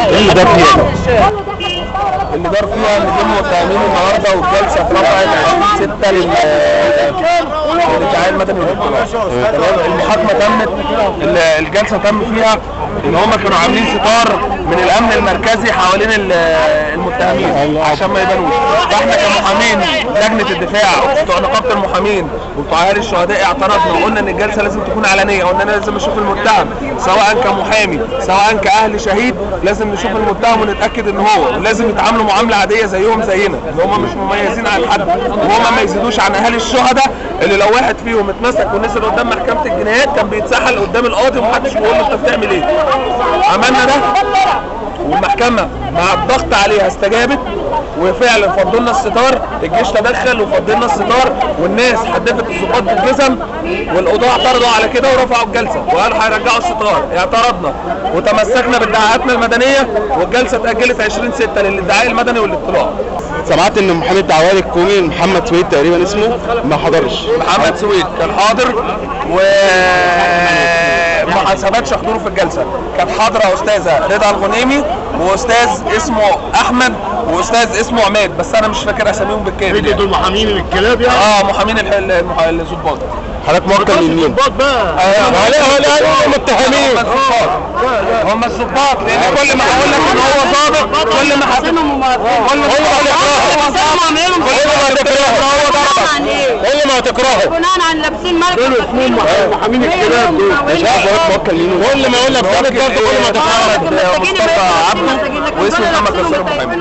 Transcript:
ايه اللي دار فيها؟ اللي دار فيها ان دول متهمين النهارده والجلسه اترفعت 20/6 للدعايه المدني والاطلاع. تمام. المحاكمه تمت، الجلسه تم فيها ان هم كانوا عاملين ستار من الامن المركزي حوالين المتهمين عشان ما يبانوش. فاحنا كمحامين لجنه الدفاع بتوع نقابه المحامين وبتوع اهالي الشهداء اعترضنا وقلنا ان الجلسه لازم تكون علنيه، وان انا لازم اشوف المتهم سواء كمحامي سواء كاهل شهيد، لازم نشوف المتهم ونتاكد ان هو لازم يتعاملوا معامله عاديه زيهم زينا، ان هم مش مميزين عن حد، وهم ما يزيدوش عن اهالي الشهداء اللي لو واحد فيهم اتمسك ونزل قدام محكمه الجنايات كان بيتسحل قدام القاضي ومحدش بيقول له انت بتعمل ايه. عملنا ده والمحكمه مع الضغط عليها استجابت وفعلا فضوا لنا الستار، الجيش تدخل وفضوا لنا الستار والناس حدفت الضباط بالجزم والقضاة اعترضوا على كده ورفعوا الجلسه وقالوا هيرجعوا الستار. اعترضنا وتمسكنا بادعاءاتنا المدنيه والجلسه اتاجلت 20/6 للادعاء المدني والاطلاع. سمعت ان محامي الدعوات الكومي محمد سويد تقريبا اسمه ما حضرش. محمد سويد كان حاضر ما ثبتش حضوره في الجلسه. كانت حاضره استاذه رضا الغنيمي واستاذ اسمه احمد واستاذ اسمه عماد، بس انا مش فاكر اساميهم بالكامل. دول محامين الكلاب يعني؟ محامين الضباط. حضرتك موكل من مين؟ الضباط بقى. هم متهمين. هم الضباط، لان كل ما هقول لك ان هو ضابط كل ما كل ما هتكرهه بناء عن لابسين ملك دول اسمهم محامين الكلاب دول. مش عارف موكل مين. كل ما يقول لك ضابط برضه كل ما تكرهه. مصطفى عبده واسمه محمد نصر محمد.